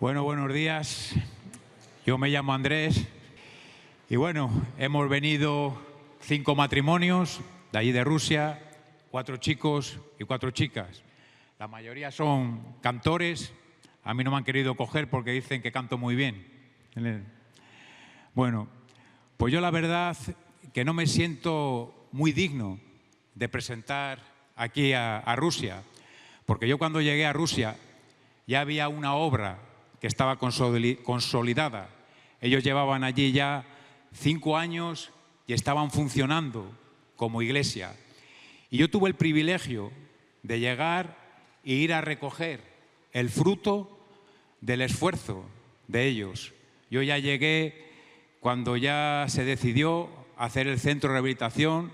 Bueno, buenos días. Yo me llamo Andrés y bueno, hemos venido 5 matrimonios de allí de Rusia, 4 chicos y 4 chicas. La mayoría son cantores. A mí no me han querido coger porque dicen que canto muy bien. Bueno, pues yo la verdad que no me siento muy digno de presentar aquí a Rusia, porque yo cuando llegué a Rusia ya había una obra que estaba consolidada. Ellos llevaban allí ya 5 años y estaban funcionando como iglesia. Y yo tuve el privilegio de llegar e ir a recoger el fruto del esfuerzo de ellos. Yo ya llegué cuando ya se decidió hacer el centro de rehabilitación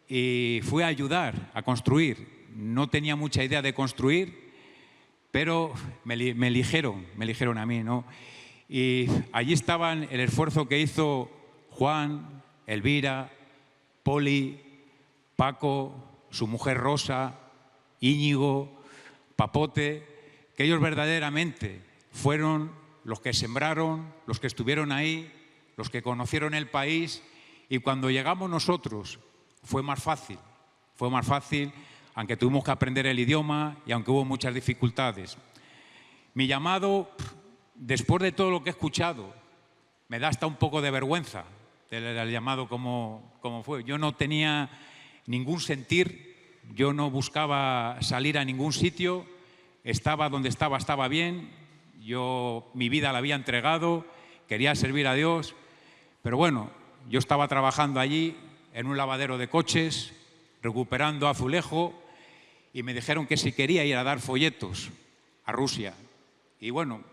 y fui a ayudar a construir. No tenía mucha idea de construir, pero me eligieron a mí, ¿no? Y allí estaban el esfuerzo que hizo Juan, Elvira, Poli, Paco, su mujer Rosa, Íñigo, Papote, que ellos verdaderamente fueron los que sembraron, los que estuvieron ahí, los que conocieron el país, y cuando llegamos nosotros fue más fácil, aunque tuvimos que aprender el idioma y aunque hubo muchas dificultades. Mi llamado, después de todo lo que he escuchado, me da hasta un poco de vergüenza del llamado como fue. Yo no tenía ningún sentir, yo no buscaba salir a ningún sitio, estaba donde estaba bien, yo mi vida la había entregado, quería servir a Dios, pero bueno, yo estaba trabajando allí en un lavadero de coches, recuperando azulejo, y me dijeron que si quería ir a dar folletos a Rusia. Y bueno,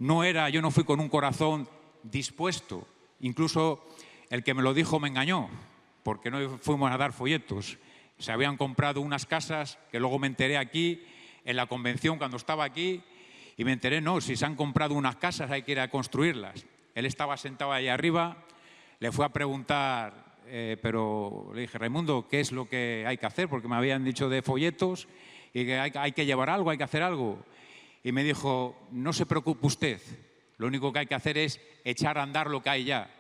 yo no fui con un corazón dispuesto. Incluso el que me lo dijo me engañó, porque no fuimos a dar folletos. Se habían comprado unas casas, que luego me enteré aquí, en la convención cuando estaba aquí, y me enteré, no, si se han comprado unas casas hay que ir a construirlas. Él estaba sentado ahí arriba, le fue a preguntar, pero le dije, Raimundo, ¿qué es lo que hay que hacer? Porque me habían dicho de folletos y que hay que llevar algo, hay que hacer algo. Y me dijo, no se preocupe usted, lo único que hay que hacer es echar a andar lo que hay ya.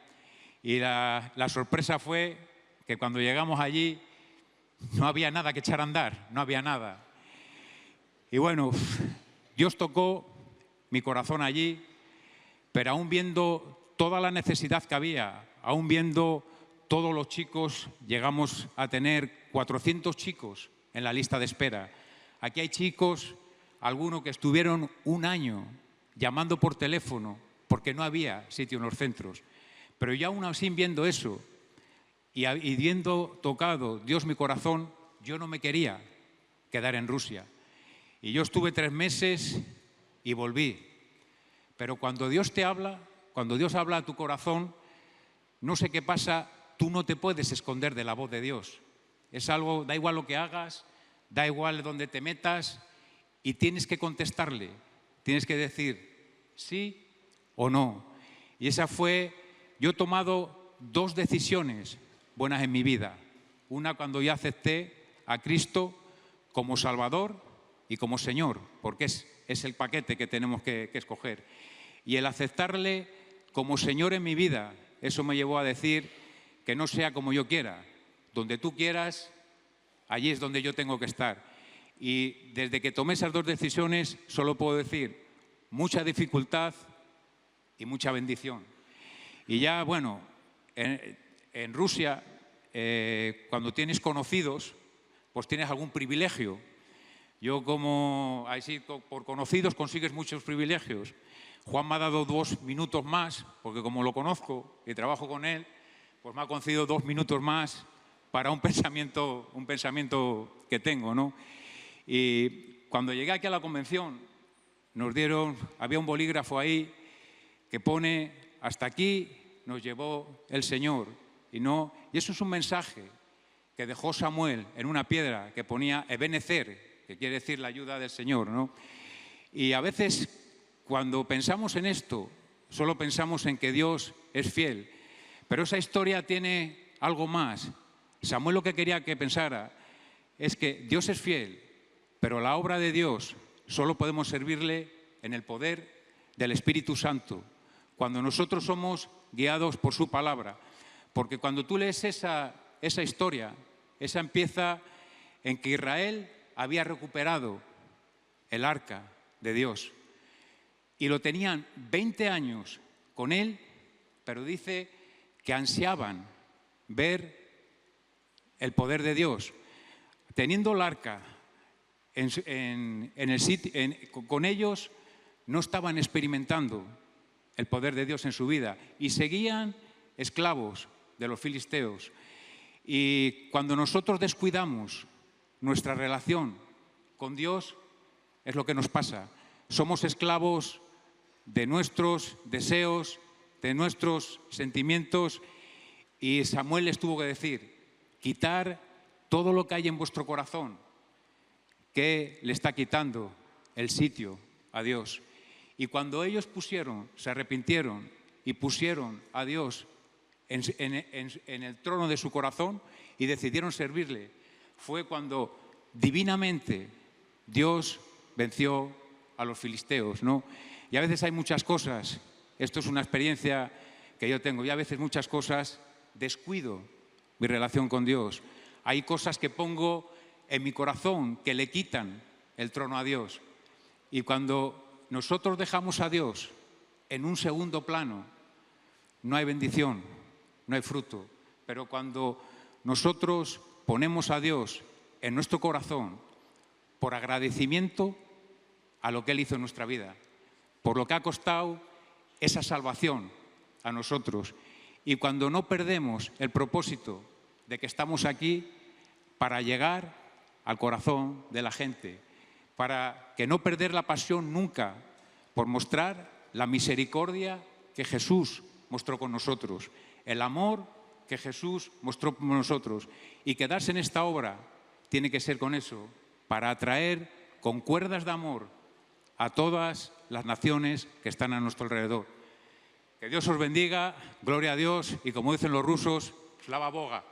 Y la sorpresa fue que cuando llegamos allí no había nada que echar a andar, no había nada. Y bueno, Dios tocó mi corazón allí, pero aún viendo toda la necesidad que había, aún viendo todos los chicos, llegamos a tener 400 chicos en la lista de espera. Aquí hay chicos, algunos que estuvieron 1 año llamando por teléfono porque no había sitio en los centros. Pero yo aún así viendo eso y viendo tocado Dios mi corazón, yo no me quería quedar en Rusia. Y yo estuve 3 meses y volví. Pero cuando Dios te habla, cuando Dios habla a tu corazón, no sé qué pasa, tú no te puedes esconder de la voz de Dios. Es algo, da igual lo que hagas, da igual dónde te metas, y tienes que contestarle, tienes que decir sí o no. Y esa fue, yo he tomado 2 decisiones buenas en mi vida. Una cuando yo acepté a Cristo como Salvador y como Señor, porque es el paquete que tenemos que escoger. Y el aceptarle como Señor en mi vida, eso me llevó a decir que no sea como yo quiera, donde tú quieras, allí es donde yo tengo que estar. Y desde que tomé esas 2 decisiones, solo puedo decir mucha dificultad y mucha bendición. Y ya, bueno, en Rusia, cuando tienes conocidos, pues tienes algún privilegio. Yo como, así, por conocidos consigues muchos privilegios. Juan me ha dado 2 minutos más, porque como lo conozco y trabajo con él, pues me ha concedido 2 minutos más para un pensamiento que tengo, ¿no? Y cuando llegué aquí a la convención, había un bolígrafo ahí que pone, hasta aquí nos llevó el Señor. Y eso es un mensaje que dejó Samuel en una piedra que ponía Ebenezer, que quiere decir la ayuda del Señor, ¿no? Y a veces, cuando pensamos en esto, solo pensamos en que Dios es fiel. Pero esa historia tiene algo más. Samuel lo que quería que pensara es que Dios es fiel, pero la obra de Dios solo podemos servirle en el poder del Espíritu Santo, cuando nosotros somos guiados por su palabra. Porque cuando tú lees esa historia, esa empieza en que Israel había recuperado el arca de Dios y lo tenían 20 años con él, pero dice que ansiaban ver el poder de Dios. Teniendo el arca en el sitio, con ellos no estaban experimentando el poder de Dios en su vida y seguían esclavos de los filisteos. Y cuando nosotros descuidamos nuestra relación con Dios, es lo que nos pasa. Somos esclavos de nuestros deseos, de nuestros sentimientos, y Samuel les tuvo que decir: quitar todo lo que hay en vuestro corazón que le está quitando el sitio a Dios. Y cuando ellos se arrepintieron y pusieron a Dios en el trono de su corazón y decidieron servirle, fue cuando divinamente Dios venció a los filisteos, ¿no? Y a veces hay muchas cosas, esto es una experiencia que yo tengo, y a veces muchas cosas descuido mi relación con Dios. Hay cosas que pongo en mi corazón que le quitan el trono a Dios. Y cuando nosotros dejamos a Dios en un segundo plano, no hay bendición, no hay fruto. Pero cuando nosotros ponemos a Dios en nuestro corazón por agradecimiento a lo que Él hizo en nuestra vida, por lo que ha costado esa salvación a nosotros, y cuando no perdemos el propósito de que estamos aquí para llegar al corazón de la gente, para que no perder la pasión nunca por mostrar la misericordia que Jesús mostró con nosotros, el amor que Jesús mostró con nosotros, y quedarse en esta obra tiene que ser con eso, para atraer con cuerdas de amor a todas las naciones que están a nuestro alrededor. Que Dios os bendiga, gloria a Dios, y como dicen los rusos, Slava Boga.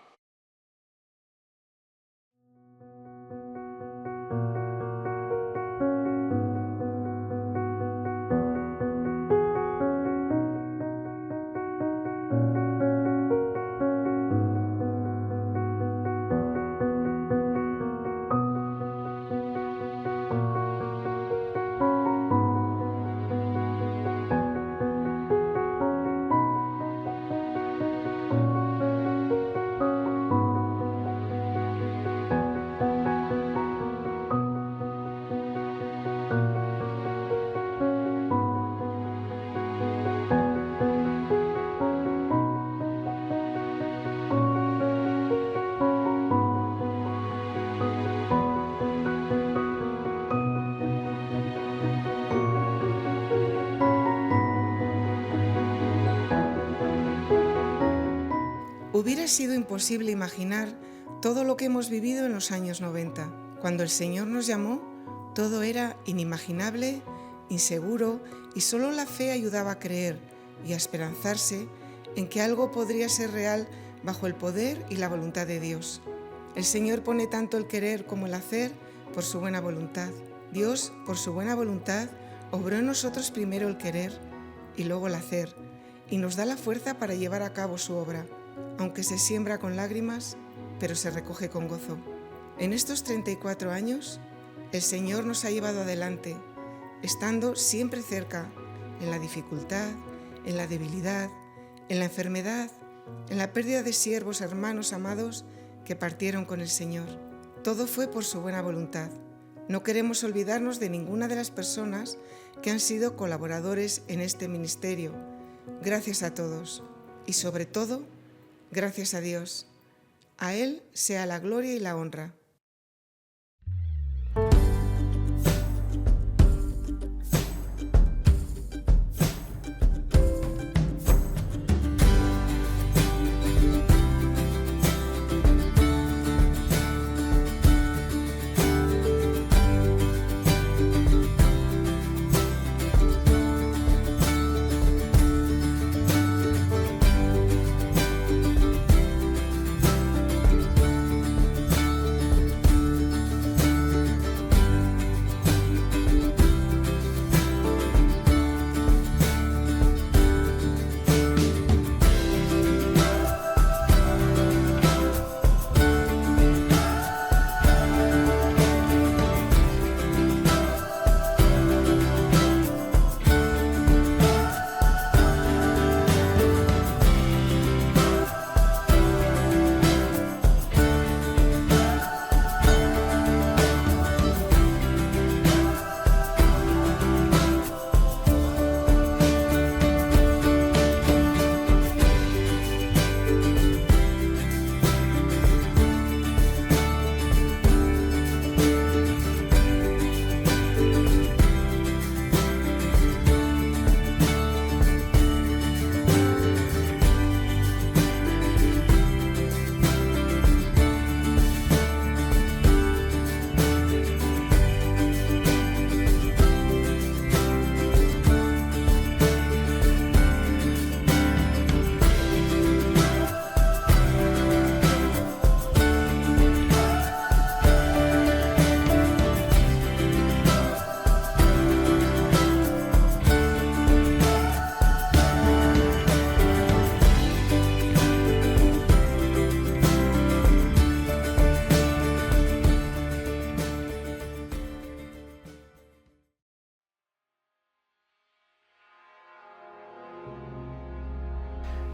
Hubiera sido imposible imaginar todo lo que hemos vivido en los años 90. Cuando el Señor nos llamó, todo era inimaginable, inseguro, y solo la fe ayudaba a creer y a esperanzarse en que algo podría ser real bajo el poder y la voluntad de Dios. El Señor pone tanto el querer como el hacer por su buena voluntad. Dios, por su buena voluntad, obró en nosotros primero el querer y luego el hacer, y nos da la fuerza para llevar a cabo su obra, aunque se siembra con lágrimas, pero se recoge con gozo. En estos 34 años, el Señor nos ha llevado adelante, estando siempre cerca, en la dificultad, en la debilidad, en la enfermedad, en la pérdida de siervos, hermanos amados que partieron con el Señor. Todo fue por su buena voluntad. No queremos olvidarnos de ninguna de las personas que han sido colaboradores en este ministerio. Gracias a todos y sobre todo, gracias a Dios. A Él sea la gloria y la honra.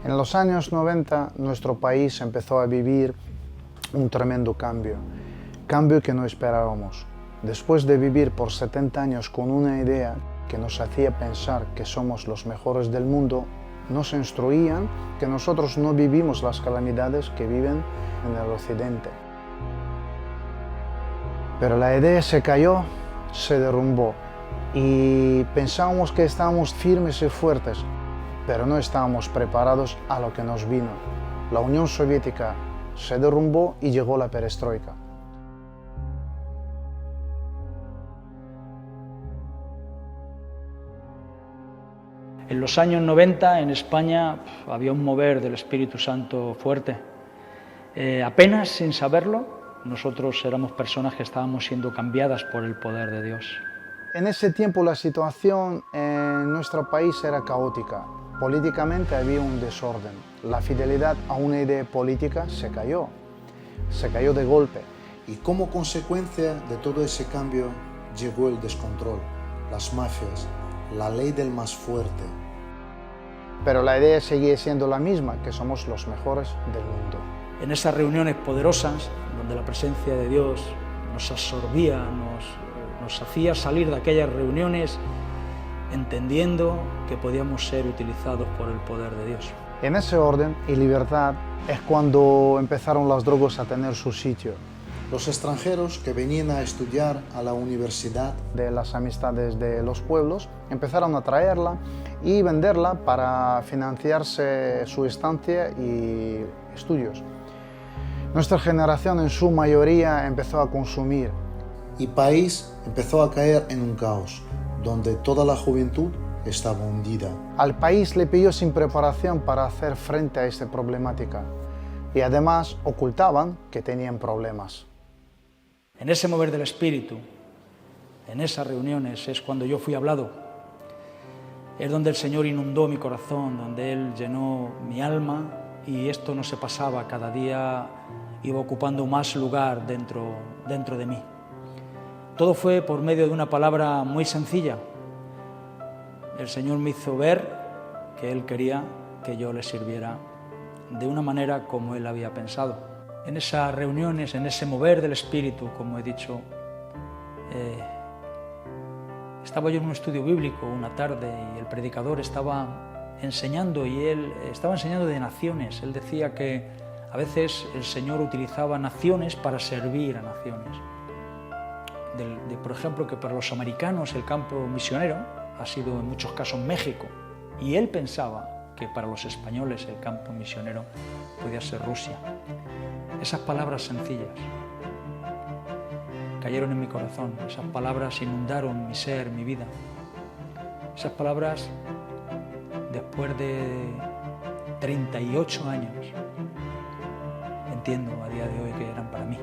En los años 90 nuestro país empezó a vivir un tremendo cambio que no esperábamos. Después de vivir por 70 años con una idea que nos hacía pensar que somos los mejores del mundo, nos instruían que nosotros no vivimos las calamidades que viven en el occidente. Pero la idea se cayó, se derrumbó y pensábamos que estábamos firmes y fuertes, pero no estábamos preparados a lo que nos vino. La Unión Soviética se derrumbó y llegó la perestroika. En los años 90 en España había un mover del Espíritu Santo fuerte. Apenas sin saberlo, nosotros éramos personas que estábamos siendo cambiadas por el poder de Dios. En ese tiempo la situación en nuestro país era caótica. Políticamente había un desorden. La fidelidad a una idea política se cayó de golpe. Y como consecuencia de todo ese cambio llegó el descontrol, las mafias, la ley del más fuerte. Pero la idea sigue siendo la misma, que somos los mejores del mundo. En esas reuniones poderosas, donde la presencia de Dios nos absorbía, nos hacía salir de aquellas reuniones entendiendo que podíamos ser utilizados por el poder de Dios. En ese orden y libertad es cuando empezaron las drogas a tener su sitio. Los extranjeros que venían a estudiar a la universidad de las amistades de los pueblos empezaron a traerla y venderla para financiarse su estancia y estudios. Nuestra generación en su mayoría empezó a consumir. Y país empezó a caer en un caos, donde toda la juventud estaba hundida. Al país le pilló sin preparación para hacer frente a esta problemática y además ocultaban que tenían problemas. En ese mover del Espíritu, en esas reuniones, es cuando yo fui hablado. Es donde el Señor inundó mi corazón, donde Él llenó mi alma y esto no se pasaba, cada día iba ocupando más lugar dentro de mí. Todo fue por medio de una palabra muy sencilla. El Señor me hizo ver que Él quería que yo le sirviera de una manera como Él había pensado. En esas reuniones, en ese mover del Espíritu, como he dicho, estaba yo en un estudio bíblico una tarde y el predicador estaba enseñando y él estaba enseñando de naciones. Él decía que a veces el Señor utilizaba naciones para servir a naciones. Por ejemplo, que para los americanos el campo misionero ha sido en muchos casos México y él pensaba que para los españoles el campo misionero podía ser Rusia. Esas palabras sencillas cayeron en mi corazón, esas palabras inundaron mi ser, mi vida. Esas palabras, después de 38 años, entiendo a día de hoy que eran para mí.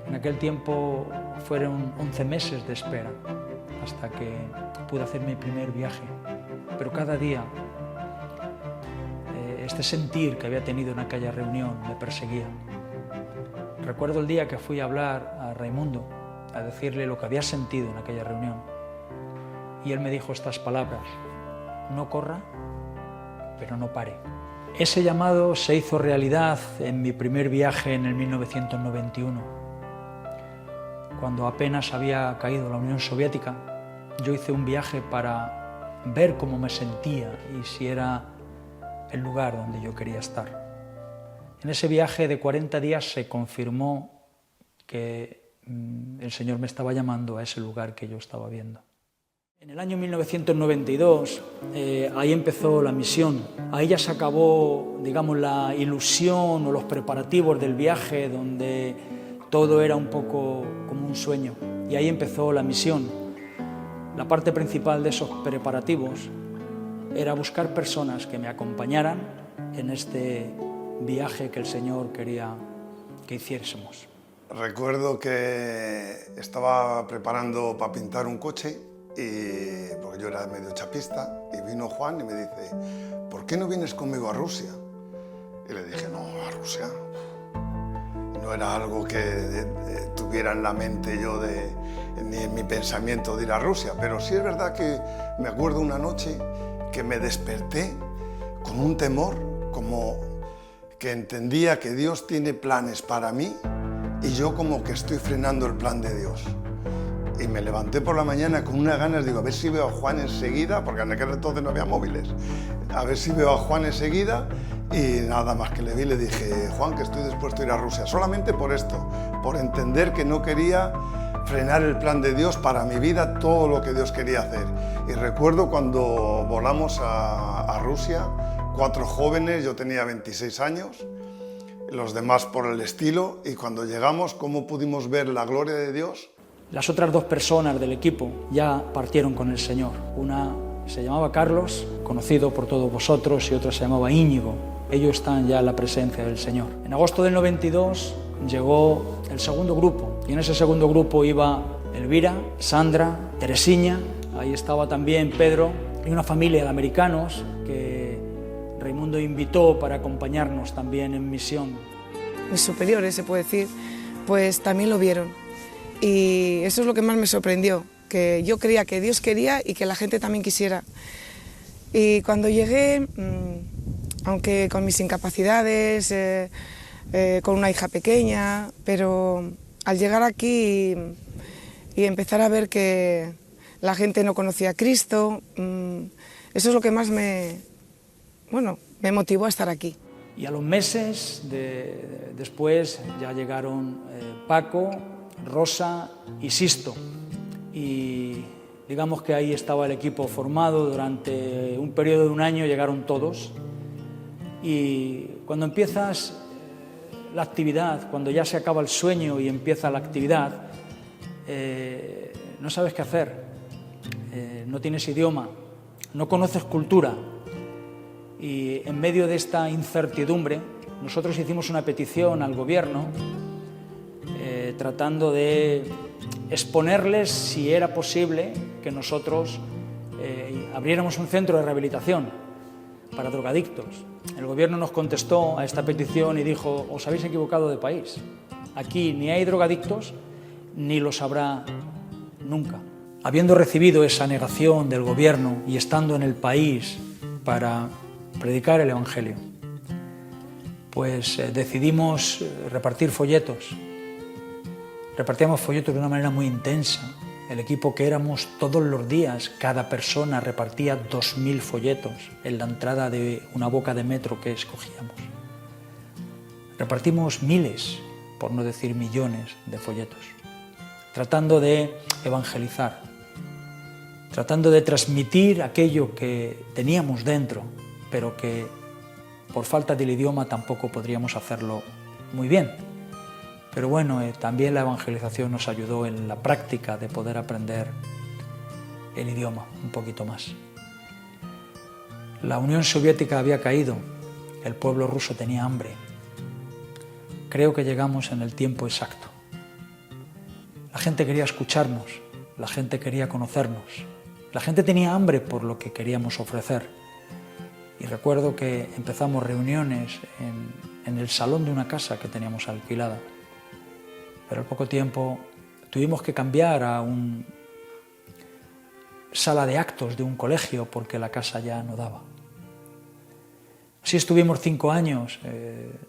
En aquel tiempo fueron 11 meses de espera hasta que pude hacer mi primer viaje, pero cada día este sentir que había tenido en aquella reunión me perseguía. Recuerdo el día que fui a hablar a Raimundo, a decirle lo que había sentido en aquella reunión, y él me dijo estas palabras: no corra, pero no pare. Ese llamado se hizo realidad en mi primer viaje en el 1991. Cuando apenas había caído la Unión Soviética, yo hice un viaje para ver cómo me sentía y si era el lugar donde yo quería estar. En ese viaje de 40 días se confirmó que el Señor me estaba llamando a ese lugar que yo estaba viendo. En el año 1992, ahí empezó la misión. Ahí ya se acabó, digamos, la ilusión o los preparativos del viaje, donde todo era un poco como un sueño. Y ahí empezó la misión. La parte principal de esos preparativos era buscar personas que me acompañaran en este viaje que el Señor quería que hiciésemos. Recuerdo que estaba preparando para pintar un coche, porque yo era medio chapista, y vino Juan y me dice: ¿por qué no vienes conmigo a Rusia? Y le dije: no, a Rusia. No era algo que tuviera en la mente yo, ni en mi pensamiento de ir a Rusia, pero sí es verdad que me acuerdo una noche que me desperté con un temor, como que entendía que Dios tiene planes para mí y yo como que estoy frenando el plan de Dios. Y me levanté por la mañana con unas ganas, digo, a ver si veo a Juan enseguida, porque en aquel entonces no había móviles, a ver si veo a Juan enseguida, y nada más que le vi le dije, Juan, que estoy dispuesto a ir a Rusia, solamente por esto, por entender que no quería frenar el plan de Dios para mi vida, todo lo que Dios quería hacer. Y recuerdo cuando volamos a Rusia, 4 jóvenes, yo tenía 26 años, los demás por el estilo, y cuando llegamos, ¿cómo pudimos ver la gloria de Dios? Las otras 2 personas del equipo ya partieron con el Señor. Una se llamaba Carlos, conocido por todos vosotros, y otra se llamaba Íñigo. Ellos están ya en la presencia del Señor. En agosto del 92 llegó el segundo grupo, y en ese segundo grupo iba Elvira, Sandra, Teresiña, ahí estaba también Pedro, y una familia de americanos que Raimundo invitó para acompañarnos también en misión. Mis superiores, se puede decir, pues también lo vieron. Y eso es lo que más me sorprendió, que yo creía que Dios quería y que la gente también quisiera. Y cuando llegué, aunque con mis incapacidades, con una hija pequeña, pero al llegar aquí y empezar a ver que la gente no conocía a Cristo, eso es lo que más me motivó a estar aquí. Y a los meses después ya llegaron Paco, Rosa y Sisto. Y digamos que ahí estaba el equipo formado. Durante un periodo de un año llegaron todos. Y cuando empiezas la actividad, cuando ya se acaba el sueño y empieza la actividad, no sabes qué hacer, no tienes idioma, no conoces cultura. Y en medio de esta incertidumbre, nosotros hicimos una petición al gobierno tratando de exponerles si era posible que nosotros abriéramos un centro de rehabilitación para drogadictos. El gobierno nos contestó a esta petición y dijo, os habéis equivocado de país. Aquí ni hay drogadictos ni los habrá nunca. Habiendo recibido esa negación del gobierno y estando en el país para predicar el Evangelio, pues decidimos repartir folletos. Repartíamos folletos de una manera muy intensa. El equipo que éramos todos los días, cada persona repartía 2000 folletos en la entrada de una boca de metro que escogíamos. Repartimos miles, por no decir millones, de folletos, tratando de evangelizar, tratando de transmitir aquello que teníamos dentro, pero que por falta del idioma tampoco podríamos hacerlo muy bien. Pero bueno, también la evangelización nos ayudó en la práctica de poder aprender el idioma un poquito más. La Unión Soviética había caído, el pueblo ruso tenía hambre. Creo que llegamos en el tiempo exacto. La gente quería escucharnos, la gente quería conocernos, la gente tenía hambre por lo que queríamos ofrecer. Y recuerdo que empezamos reuniones en el salón de una casa que teníamos alquilada. Pero al poco tiempo tuvimos que cambiar a una sala de actos de un colegio porque la casa ya no daba. Así estuvimos 5 años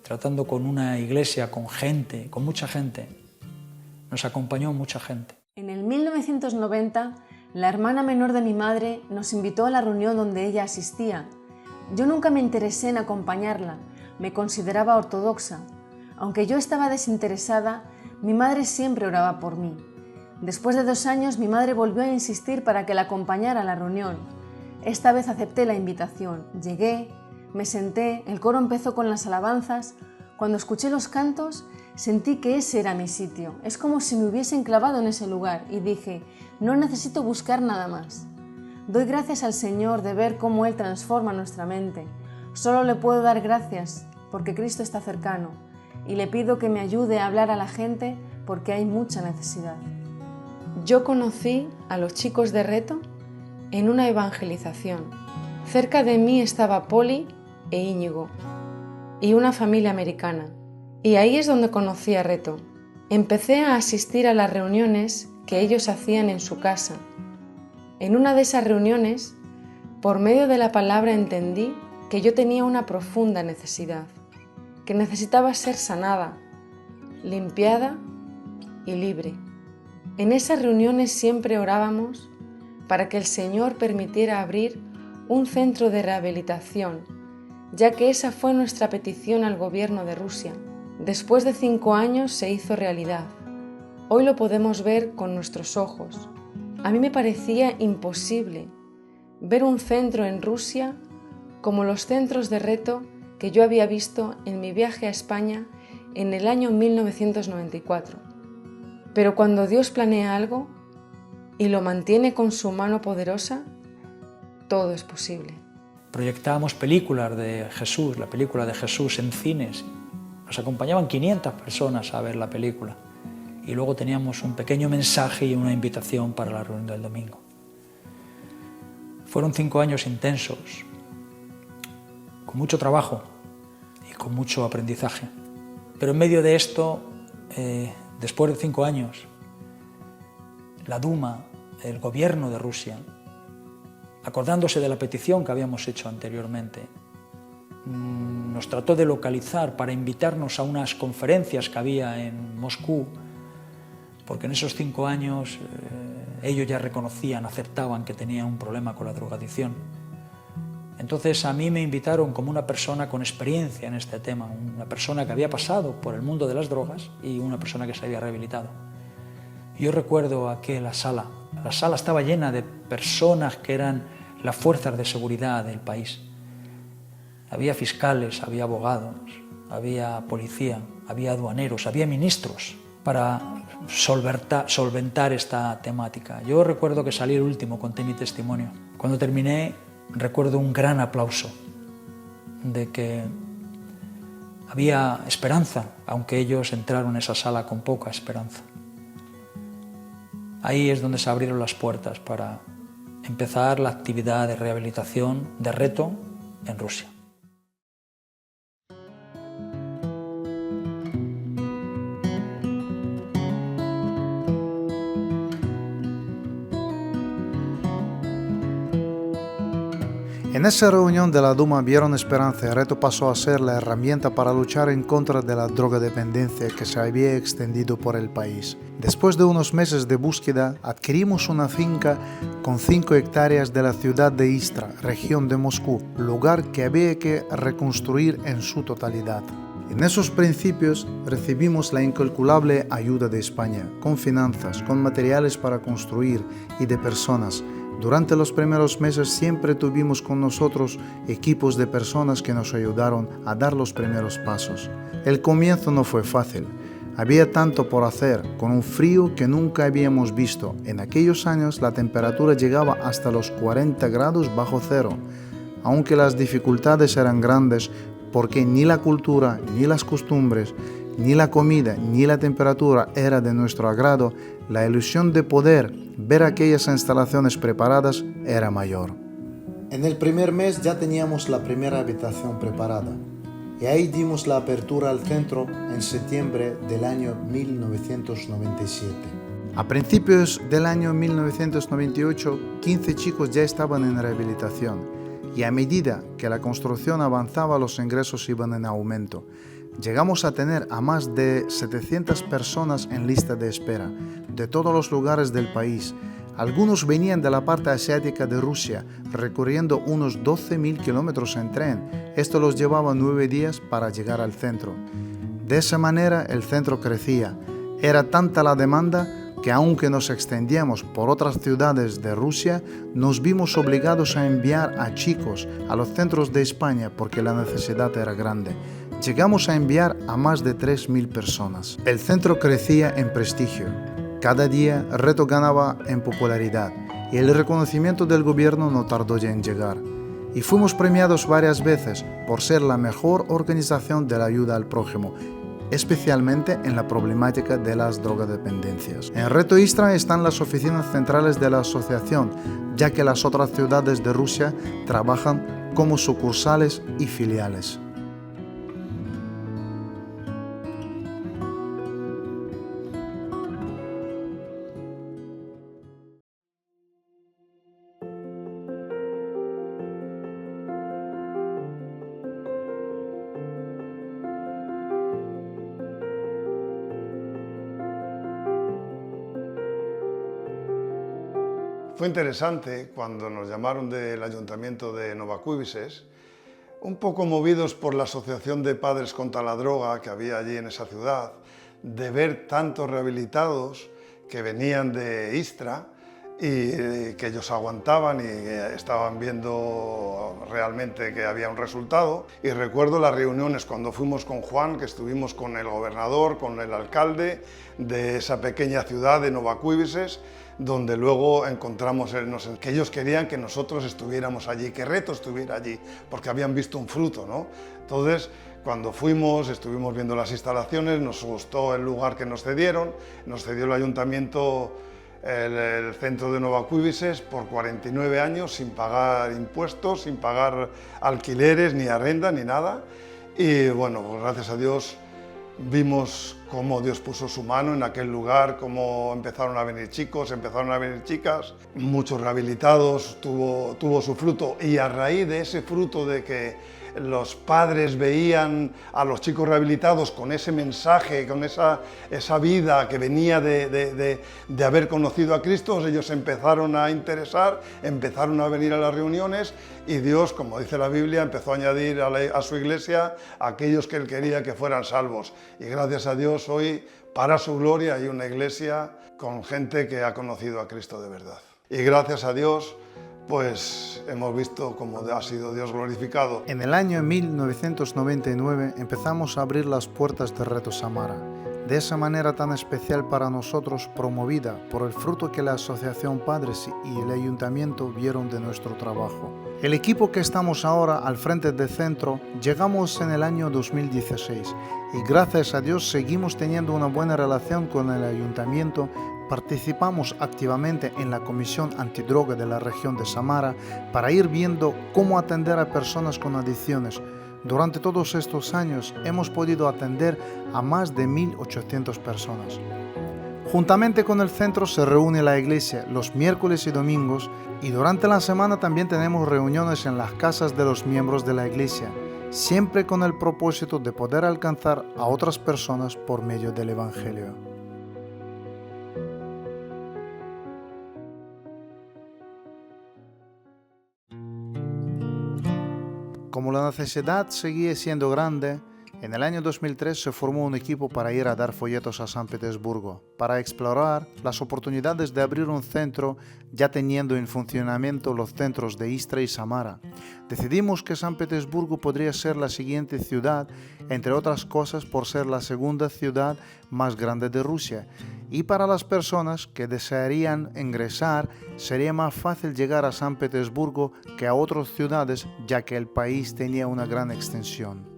tratando con una iglesia, con gente, con mucha gente. Nos acompañó mucha gente. En el 1990, la hermana menor de mi madre nos invitó a la reunión donde ella asistía. Yo nunca me interesé en acompañarla, me consideraba ortodoxa. Aunque yo estaba desinteresada, mi madre siempre oraba por mí. Después de 2 años, mi madre volvió a insistir para que la acompañara a la reunión. Esta vez acepté la invitación. Llegué, me senté, el coro empezó con las alabanzas. Cuando escuché los cantos, sentí que ese era mi sitio. Es como si me hubiesen clavado en ese lugar y dije, no necesito buscar nada más. Doy gracias al Señor de ver cómo Él transforma nuestra mente. Solo le puedo dar gracias porque Cristo está cercano. Y le pido que me ayude a hablar a la gente porque hay mucha necesidad. Yo conocí a los chicos de Reto en una evangelización. Cerca de mí estaba Poli e Íñigo y una familia americana. Y ahí es donde conocí a Reto. Empecé a asistir a las reuniones que ellos hacían en su casa. En una de esas reuniones Por medio de la palabra entendí que yo tenía una profunda necesidad, que necesitaba ser sanada, limpiada y libre. En esas reuniones siempre orábamos para que el Señor permitiera abrir un centro de rehabilitación, ya que esa fue nuestra petición al gobierno de Rusia. Después de 5 años se hizo realidad. Hoy lo podemos ver con nuestros ojos. A mí me parecía imposible ver un centro en Rusia como los centros de reto que yo había visto en mi viaje a España en el año 1994. Pero cuando Dios planea algo y lo mantiene con su mano poderosa, todo es posible. Proyectábamos películas de Jesús, la película de Jesús en cines. Nos acompañaban 500 personas a ver la película. Y luego teníamos un pequeño mensaje y una invitación para la reunión del domingo. Fueron 5 años intensos, con mucho trabajo y con mucho aprendizaje. Pero en medio de esto, después de 5 años, la Duma, el gobierno de Rusia, acordándose de la petición que habíamos hecho anteriormente, nos trató de localizar para invitarnos a unas conferencias que había en Moscú, porque en esos 5 años ellos ya reconocían, aceptaban que tenían un problema con la drogadicción. Entonces a mí me invitaron como una persona con experiencia en este tema, una persona que había pasado por el mundo de las drogas y una persona que se había rehabilitado. Yo recuerdo la sala estaba llena de personas que eran las fuerzas de seguridad del país. Había fiscales, había abogados, había policía, había aduaneros, había ministros para solventar esta temática. Yo recuerdo que salí el último, conté mi testimonio. Cuando terminé, recuerdo un gran aplauso de que había esperanza, aunque ellos entraron en esa sala con poca esperanza. Ahí es donde se abrieron las puertas para empezar la actividad de rehabilitación de reto en Rusia. En esa reunión de la Duma vieron esperanza y el reto pasó a ser la herramienta para luchar en contra de la drogodependencia que se había extendido por el país. Después de unos meses de búsqueda, adquirimos una finca con 5 hectáreas de la ciudad de Istra, región de Moscú, lugar que había que reconstruir en su totalidad. En esos principios recibimos la incalculable ayuda de España, con finanzas, con materiales para construir y de personas. Durante los primeros meses siempre tuvimos con nosotros equipos de personas que nos ayudaron a dar los primeros pasos. El comienzo no fue fácil. Había tanto por hacer, con un frío que nunca habíamos visto. En aquellos años la temperatura llegaba hasta los 40 grados bajo cero. Aunque las dificultades eran grandes, porque ni la cultura, ni las costumbres, ni la comida, ni la temperatura era de nuestro agrado, la ilusión de poder ver aquellas instalaciones preparadas era mayor. En el primer mes ya teníamos la primera habitación preparada y ahí dimos la apertura al centro en septiembre del año 1997. A principios del año 1998, 15 chicos ya estaban en rehabilitación y a medida que la construcción avanzaba los ingresos iban en aumento. Llegamos a tener a más de 700 personas en lista de espera, de todos los lugares del país. Algunos venían de la parte asiática de Rusia, recorriendo unos 12.000 kilómetros en tren. Esto los llevaba 9 días para llegar al centro. De esa manera el centro crecía. Era tanta la demanda que aunque nos extendíamos por otras ciudades de Rusia, nos vimos obligados a enviar a chicos a los centros de España porque la necesidad era grande. Llegamos a enviar a más de 3.000 personas. El centro crecía en prestigio. Cada día el reto ganaba en popularidad y el reconocimiento del gobierno no tardó ya en llegar. Y fuimos premiados varias veces por ser la mejor organización de la ayuda al prójimo, especialmente en la problemática de las drogodependencias. En Reto Istra están las oficinas centrales de la asociación, ya que las otras ciudades de Rusia trabajan como sucursales y filiales. Fue interesante cuando nos llamaron del Ayuntamiento de Novacuivises, un poco movidos por la Asociación de Padres contra la Droga que había allí en esa ciudad, de ver tantos rehabilitados que venían de Istra y que ellos aguantaban y estaban viendo realmente que había un resultado. Y recuerdo las reuniones cuando fuimos con Juan, que estuvimos con el gobernador, con el alcalde de esa pequeña ciudad de Novacuivises, donde luego encontramos que ellos querían que nosotros estuviéramos allí, que Reto estuviera allí, porque habían visto un fruto, ¿no? Entonces, cuando fuimos, estuvimos viendo las instalaciones, nos gustó el lugar que nos cedieron, nos cedió el ayuntamiento el centro de Novacuivises por 49 años sin pagar impuestos, sin pagar alquileres, ni arrenda, ni nada. Y bueno, pues gracias a Dios vimos cómo Dios puso su mano en aquel lugar, cómo empezaron a venir chicos, empezaron a venir chicas, muchos rehabilitados, tuvo su fruto. Y a raíz de ese fruto de que los padres veían a los chicos rehabilitados con ese mensaje, con esa vida que venía de haber conocido a Cristo, ellos empezaron a interesar, empezaron a venir a las reuniones y Dios, como dice la Biblia, empezó a añadir a su iglesia a aquellos que Él quería que fueran salvos. Y gracias a Dios hoy, para su gloria, hay una iglesia con gente que ha conocido a Cristo de verdad. Y gracias a Dios, pues hemos visto cómo ha sido Dios glorificado. En el año 1999 empezamos a abrir las puertas de Reto Samara, de esa manera tan especial para nosotros, promovida por el fruto que la Asociación Padres y el Ayuntamiento vieron de nuestro trabajo. El equipo que estamos ahora al frente del centro llegamos en el año 2016 y gracias a Dios seguimos teniendo una buena relación con el Ayuntamiento. Participamos activamente en la Comisión Antidroga de la región de Samara para ir viendo cómo atender a personas con adicciones. Durante todos estos años hemos podido atender a más de 1.800 personas. Juntamente con el centro se reúne la iglesia los miércoles y domingos y durante la semana también tenemos reuniones en las casas de los miembros de la iglesia, siempre con el propósito de poder alcanzar a otras personas por medio del Evangelio. Como la necesidad seguía siendo grande, en el año 2003 se formó un equipo para ir a dar folletos a San Petersburgo, para explorar las oportunidades de abrir un centro ya teniendo en funcionamiento los centros de Istra y Samara. Decidimos que San Petersburgo podría ser la siguiente ciudad, entre otras cosas por ser la segunda ciudad más grande de Rusia, y para las personas que desearían ingresar sería más fácil llegar a San Petersburgo que a otras ciudades, ya que el país tenía una gran extensión.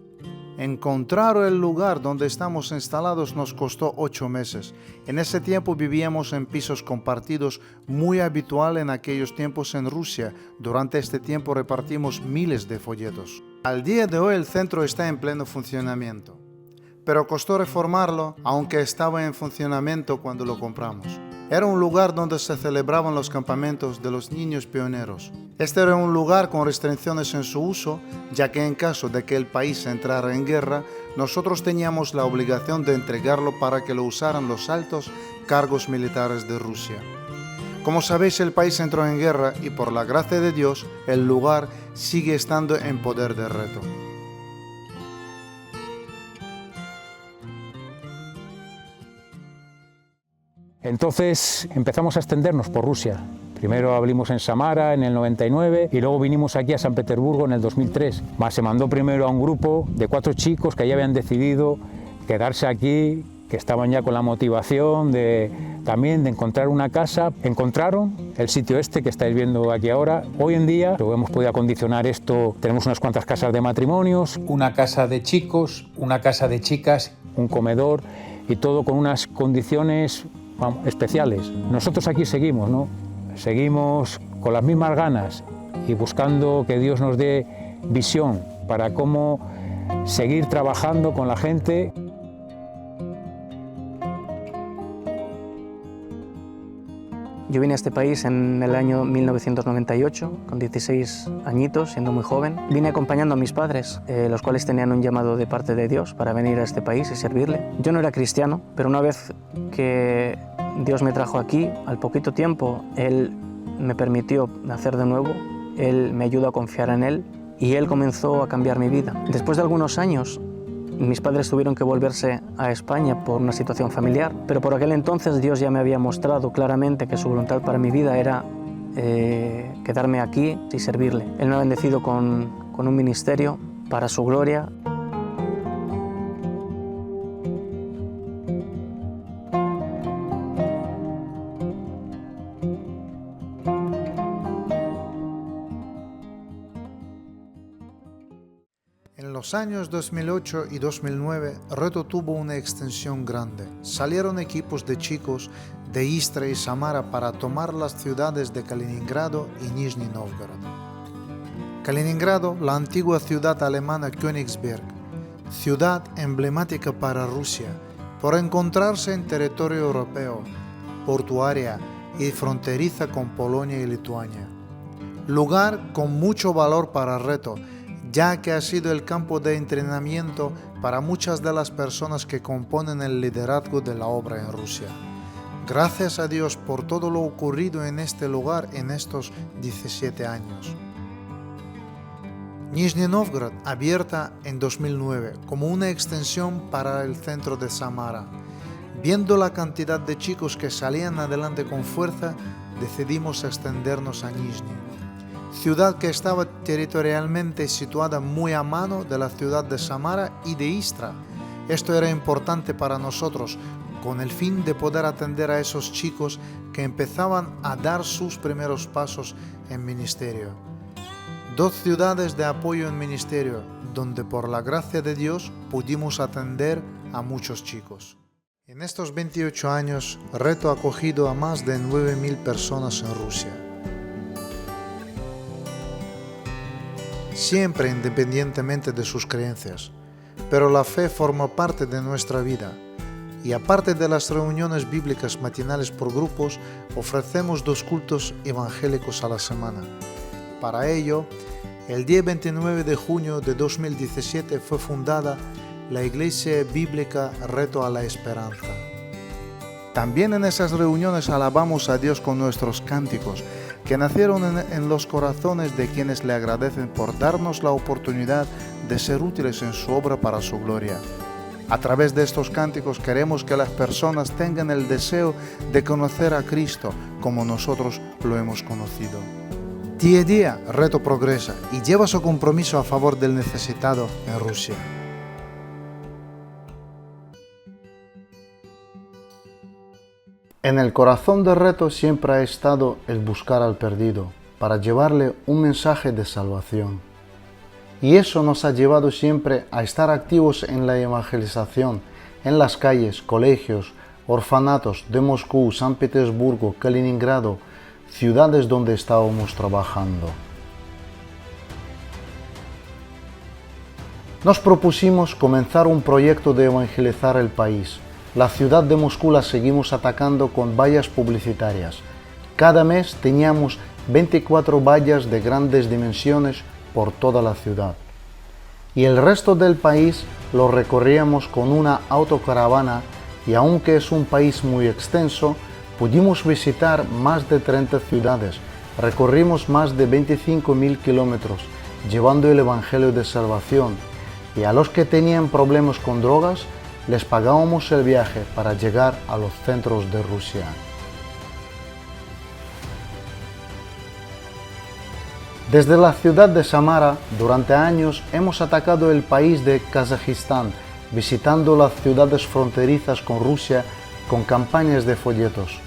Encontrar el lugar donde estamos instalados nos costó 8 meses. En ese tiempo vivíamos en pisos compartidos, muy habitual en aquellos tiempos en Rusia. Durante este tiempo repartimos miles de folletos. Al día de hoy el centro está en pleno funcionamiento, pero costó reformarlo, aunque estaba en funcionamiento cuando lo compramos. Era un lugar donde se celebraban los campamentos de los niños pioneros. Este era un lugar con restricciones en su uso, ya que en caso de que el país entrara en guerra, nosotros teníamos la obligación de entregarlo para que lo usaran los altos cargos militares de Rusia. Como sabéis, el país entró en guerra y por la gracia de Dios, el lugar sigue estando en poder de Reto. Entonces empezamos a extendernos por Rusia. Primero abrimos en Samara en el 99 y luego vinimos aquí a San Petersburgo en el 2003. Se mandó primero a un grupo de 4 chicos que ya habían decidido quedarse aquí, que estaban ya con la motivación también de encontrar una casa. Encontraron el sitio este que estáis viendo aquí ahora. Hoy en día lo hemos podido acondicionar esto. Tenemos unas cuantas casas de matrimonios, una casa de chicos, una casa de chicas, un comedor y todo con unas condiciones especiales. Nosotros aquí seguimos, ¿no? Seguimos con las mismas ganas y buscando que Dios nos dé visión para cómo seguir trabajando con la gente. Yo vine a este país en el año 1998, con 16 añitos, siendo muy joven. Vine acompañando a mis padres, los cuales tenían un llamado de parte de Dios para venir a este país y servirle. Yo no era cristiano, pero una vez que Dios me trajo aquí, al poquito tiempo, Él me permitió nacer de nuevo, Él me ayudó a confiar en Él y Él comenzó a cambiar mi vida. Después de algunos años, mis padres tuvieron que volverse a España por una situación familiar, pero por aquel entonces Dios ya me había mostrado claramente que su voluntad para mi vida era quedarme aquí y servirle. Él me ha bendecido con un ministerio para su gloria. En los años 2008 y 2009, Reto tuvo una extensión grande. Salieron equipos de chicos de Istra y Samara para tomar las ciudades de Kaliningrado y Nizhny Novgorod. Kaliningrado, la antigua ciudad alemana Königsberg, ciudad emblemática para Rusia, por encontrarse en territorio europeo, portuaria y fronteriza con Polonia y Lituania. Lugar con mucho valor para Reto, ya que ha sido el campo de entrenamiento para muchas de las personas que componen el liderazgo de la obra en Rusia. Gracias a Dios por todo lo ocurrido en este lugar en estos 17 años. Nizhny Novgorod, abierta en 2009 como una extensión para el centro de Samara. Viendo la cantidad de chicos que salían adelante con fuerza, decidimos extendernos a Nizhny, ciudad que estaba territorialmente situada muy a mano de la ciudad de Samara y de Istra. Esto era importante para nosotros, con el fin de poder atender a esos chicos que empezaban a dar sus primeros pasos en ministerio. 2 ciudades de apoyo en ministerio, donde por la gracia de Dios pudimos atender a muchos chicos. En estos 28 años, Reto ha acogido a más de 9.000 personas en Rusia. Siempre independientemente de sus creencias, pero la fe forma parte de nuestra vida. Y aparte de las reuniones bíblicas matinales por grupos, ofrecemos 2 cultos evangélicos a la semana. Para ello, el día 29 de junio de 2017 fue fundada la Iglesia Bíblica Reto a la Esperanza. También en esas reuniones alabamos a Dios con nuestros cánticos, que nacieron en los corazones de quienes le agradecen por darnos la oportunidad de ser útiles en su obra para su gloria. A través de estos cánticos queremos que las personas tengan el deseo de conocer a Cristo como nosotros lo hemos conocido. Día a día, Reto progresa y lleva su compromiso a favor del necesitado en Rusia. En el corazón de Reto siempre ha estado el buscar al perdido, para llevarle un mensaje de salvación. Y eso nos ha llevado siempre a estar activos en la evangelización, en las calles, colegios, orfanatos de Moscú, San Petersburgo, Kaliningrado, ciudades donde estábamos trabajando. Nos propusimos comenzar un proyecto de evangelizar el país. La ciudad de Moscú la seguimos atacando con vallas publicitarias. Cada mes teníamos 24 vallas de grandes dimensiones por toda la ciudad. Y el resto del país lo recorríamos con una autocaravana y aunque es un país muy extenso, pudimos visitar más de 30 ciudades, recorrimos más de 25.000 kilómetros, llevando el Evangelio de Salvación, y a los que tenían problemas con drogas, les pagábamos el viaje para llegar a los centros de Rusia. Desde la ciudad de Samara, durante años hemos atacado el país de Kazajistán, visitando las ciudades fronterizas con Rusia con campañas de folletos.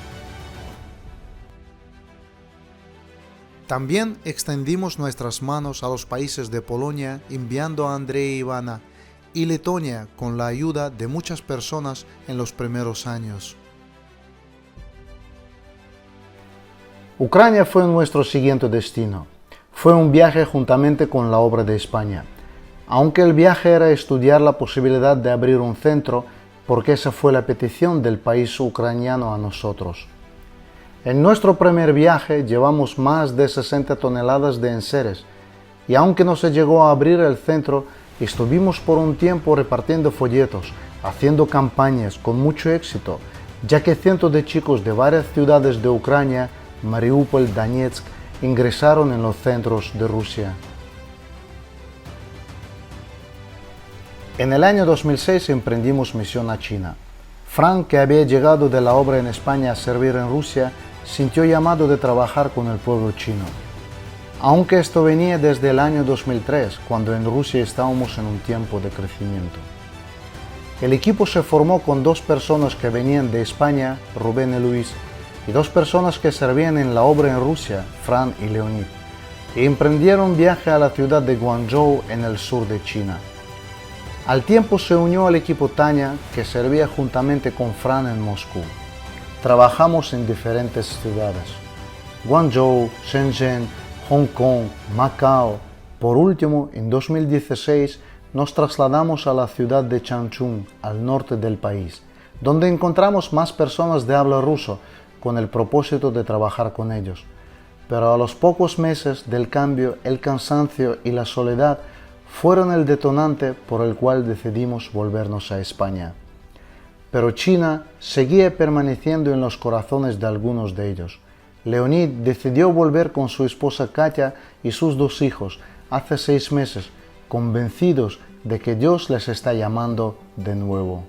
También extendimos nuestras manos a los países de Polonia, enviando a Andrei y Ivana, y Letonia con la ayuda de muchas personas en los primeros años. Ucrania fue nuestro siguiente destino. Fue un viaje juntamente con la obra de España, aunque el viaje era estudiar la posibilidad de abrir un centro, porque esa fue la petición del país ucraniano a nosotros. En nuestro primer viaje llevamos más de 60 toneladas de enseres, y aunque no se llegó a abrir el centro, estuvimos por un tiempo repartiendo folletos, haciendo campañas con mucho éxito, ya que cientos de chicos de varias ciudades de Ucrania Mariupol, Donetsk, ingresaron en los centros de Rusia. En el año 2006 emprendimos misión a China. Frank, que había llegado de la obra en España a servir en Rusia, sintió llamado de trabajar con el pueblo chino. Aunque esto venía desde el año 2003, cuando en Rusia estábamos en un tiempo de crecimiento. El equipo se formó con 2 personas que venían de España, Rubén y Luis, y 2 personas que servían en la obra en Rusia, Fran y Leonid, y emprendieron viaje a la ciudad de Guangzhou en el sur de China. Al tiempo se unió al equipo Tania, que servía juntamente con Fran en Moscú. Trabajamos en diferentes ciudades: Guangzhou, Shenzhen, Hong Kong, Macao. Por último, en 2016 nos trasladamos a la ciudad de Changchun, al norte del país, donde encontramos más personas de habla ruso, con el propósito de trabajar con ellos. Pero a los pocos meses del cambio, el cansancio y la soledad fueron el detonante por el cual decidimos volvernos a España. Pero China seguía permaneciendo en los corazones de algunos de ellos. Leonid decidió volver con su esposa Katia y sus 2 hijos hace 6 meses, convencidos de que Dios les está llamando de nuevo.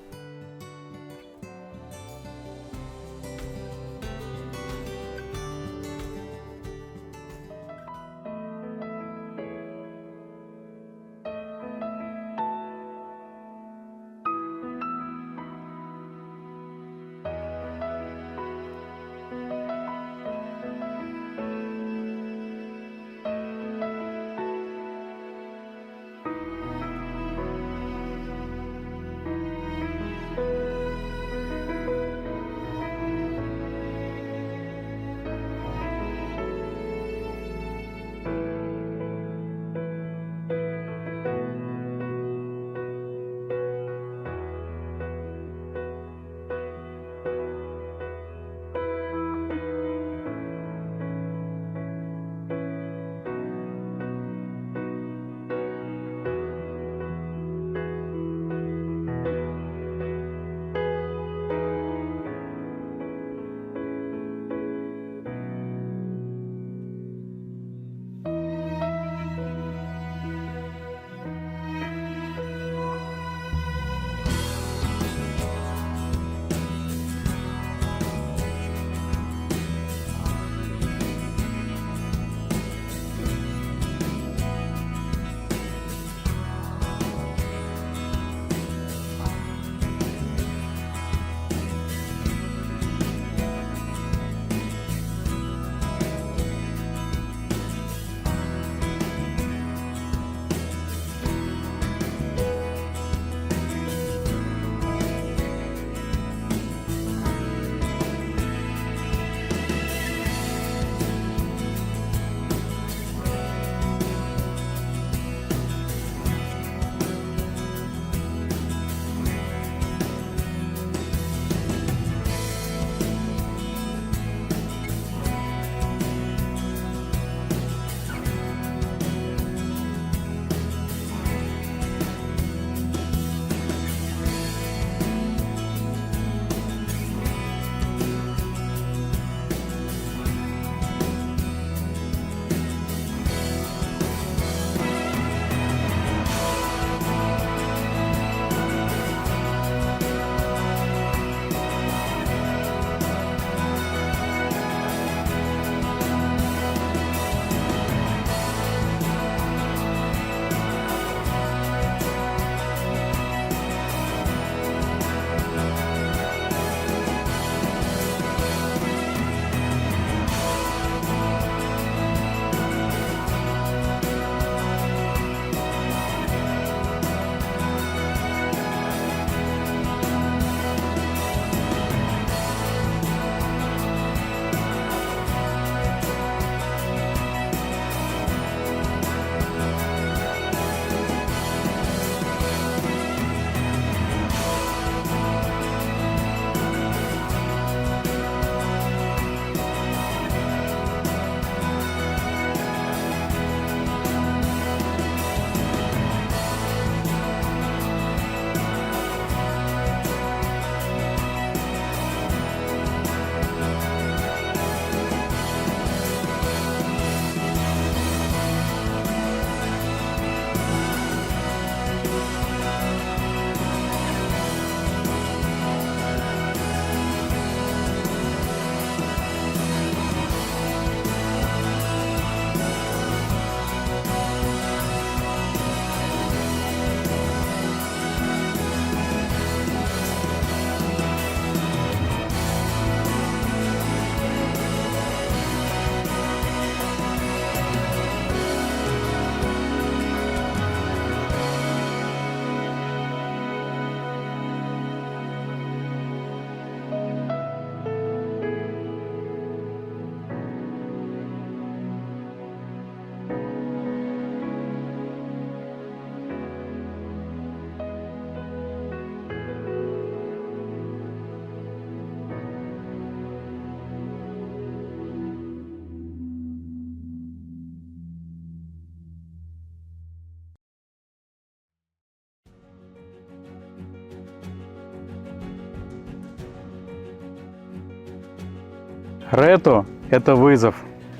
Reto – это вызов.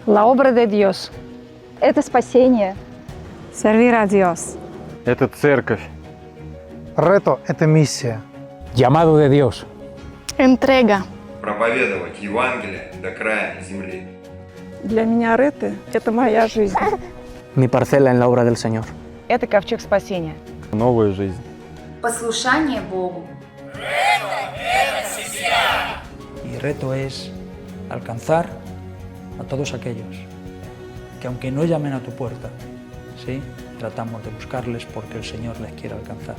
La obra de Dios. Это спасение. Servir a Dios. Это церковь. Reto – это миссия. Llamado de Dios. Entrega. Проповедовать Евангелие до края земли. Для меня Рете – это моя жизнь. Mi parcela en la obra del Señor. Это ковчег спасения. Новая жизнь. Послушание Богу. Y reto es alcanzar a todos aquellos que aunque no llamen a tu puerta, ¿sí? Tratamos de buscarles porque el Señor les quiere alcanzar.